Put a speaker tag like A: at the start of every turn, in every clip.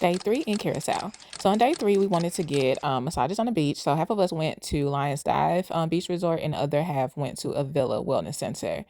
A: Day 3 in Curacao. So on day 3, we wanted to get massages on the beach. So half of us went to Lions Dive Beach Resort, and the other half went to a Villa Wellness Center.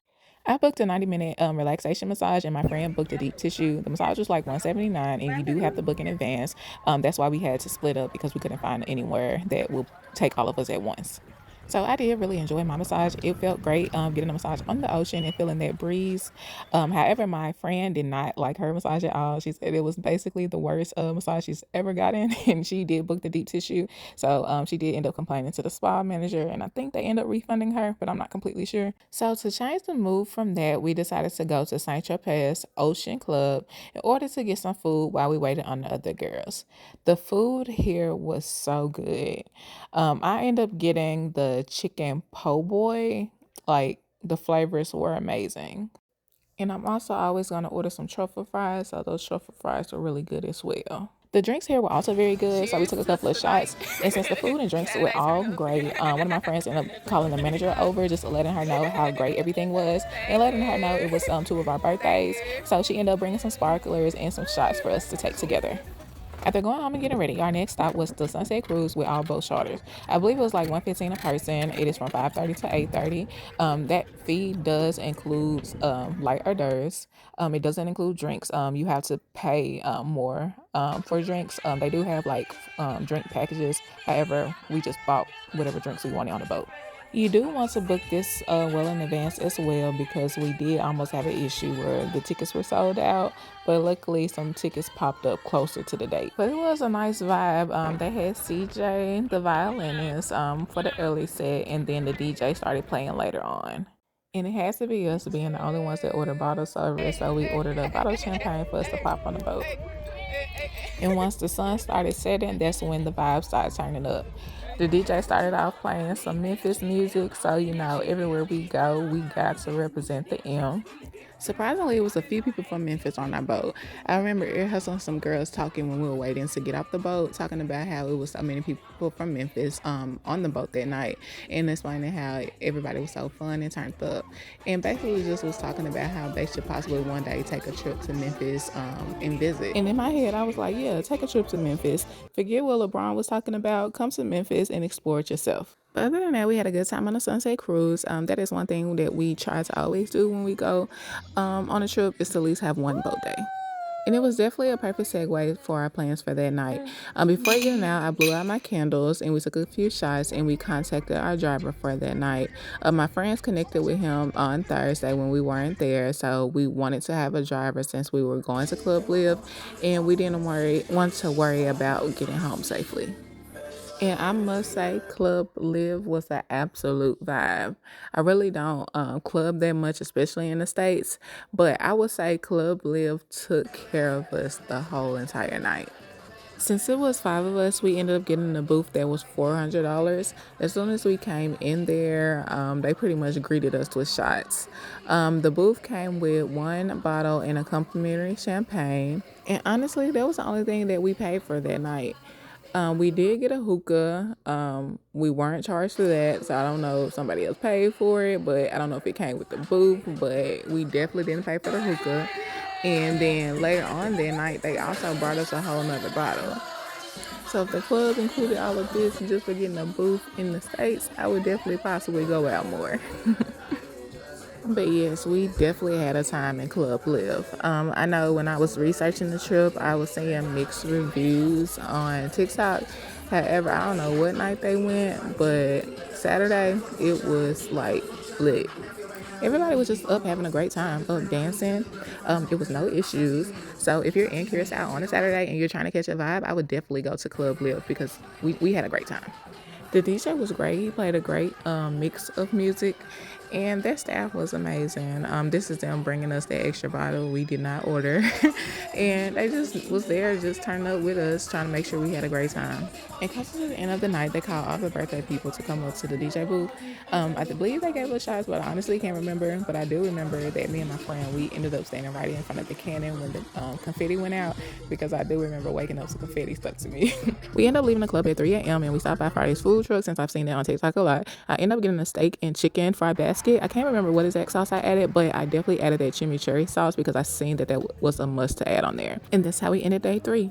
A: I booked a 90-minute relaxation massage, and my friend booked a deep tissue. The massage was like $179, and you do have to book in advance. That's why we had to split up because we couldn't find anywhere that will take all of us at once. So I did really enjoy my massage. It felt great getting a massage on the ocean and feeling that breeze. However, my friend did not like her massage at all. She said it was basically the worst massage she's ever gotten, and she did book the deep tissue. So she did end up complaining to the spa manager, and I think they ended up refunding her, but I'm not completely sure. So to change the mood from that, we decided to go to St. Tropez Ocean Club in order to get some food while we waited on the other girls. The food here was so good. I ended up getting the chicken po' boy. Like, the flavors were amazing. And I'm also always going to order some truffle fries. So those truffle fries were really good as well. The drinks here were also very good, so we took a couple of shots. And since the food and drinks were all great, one of my friends ended up calling the manager over just letting her know how great everything was and letting her know it was 2 of our birthdays. So she ended up bringing some sparklers and some shots for us to take together. After going home and getting ready, our next stop was the Sunset Cruise with all boat charters. I believe it was like $115 a person. It is from 5:30 to 8:30. That fee does include light hors d'oeuvres. It doesn't include drinks. You have to pay more for drinks. They do have like drink packages. However, we just bought whatever drinks we wanted on the boat. You do want to book this well in advance as well, because we did almost have an issue where the tickets were sold out, but luckily some tickets popped up closer to the date. But it was a nice vibe. They had CJ, the violinist, for the early set, and then the DJ started playing later on. And it has to be us being the only ones that ordered bottle service, so we ordered a bottle of champagne for us to pop on the boat. And once the sun started setting, that's when the vibe started turning up. The DJ started off playing some Memphis music, so everywhere we go, we got to represent the M.
B: Surprisingly, it was a few people from Memphis on our boat. I remember ear hustling some girls talking when we were waiting to get off the boat, talking about how it was so many people from Memphis on the boat that night, and explaining how everybody was so fun and turned up. And basically just was talking about how they should possibly one day take a trip to Memphis and visit.
A: And in my head, I was like, yeah, take a trip to Memphis. Forget what LeBron was talking about. Come to Memphis and explore it yourself.
B: But other than that, we had a good time on the Sunset Cruise. That is one thing that we try to always do when we go on a trip, is to at least have one boat day. And it was definitely a perfect segue for our plans for that night. Before getting out, I blew out my candles and we took a few shots, and we contacted our driver for that night. My friends connected with him on Thursday when we weren't there, so we wanted to have a driver since we were going to Club Live, and we didn't want to worry about getting home safely. And I must say, Club Live was an absolute vibe. I really don't club that much, especially in the States, but I would say Club Live took care of us the whole entire night. Since it was 5 of us, we ended up getting a booth that was $400. As soon as we came in there, they pretty much greeted us with shots. The booth came with one bottle and a complimentary champagne. And honestly, that was the only thing that we paid for that night. We did get a hookah. We weren't charged for that, so I don't know if somebody else paid for it, but I don't know if it came with the booth, but we definitely didn't pay for the hookah. And then later on that night, they also brought us a whole nother bottle. So if the club included all of this just for getting a booth in the States, I would definitely possibly go out more. But yes, we definitely had a time in Club Live. I know when I was researching the trip, I was seeing mixed reviews on TikTok. However, I don't know what night they went, but Saturday, it was like lit. Everybody was just up having a great time, up dancing. It was no issues. So if you're in Curacao on a Saturday and you're trying to catch a vibe, I would definitely go to Club Live, because we had a great time. The DJ was great. He played a great mix of music, and their staff was amazing. This is them bringing us that extra bottle we did not order, and they just was there, just turning up with us, trying to make sure we had a great time. And close to the end of the night, they called all the birthday people to come up to the DJ booth. I believe they gave us shots, but I honestly can't remember. But I do remember that me and my friend, we ended up standing right in front of the cannon when the confetti went out, because I do remember waking up to confetti stuck to me. We ended up leaving the club at 3 a.m. and we stopped by Friday's food truck, since I've seen that on TikTok a lot. I ended up getting a steak and chicken fried basket. I can't remember what exact sauce I added, but I definitely added that chimichurri sauce because I seen that was a must to add on there. And that's how we ended day 3.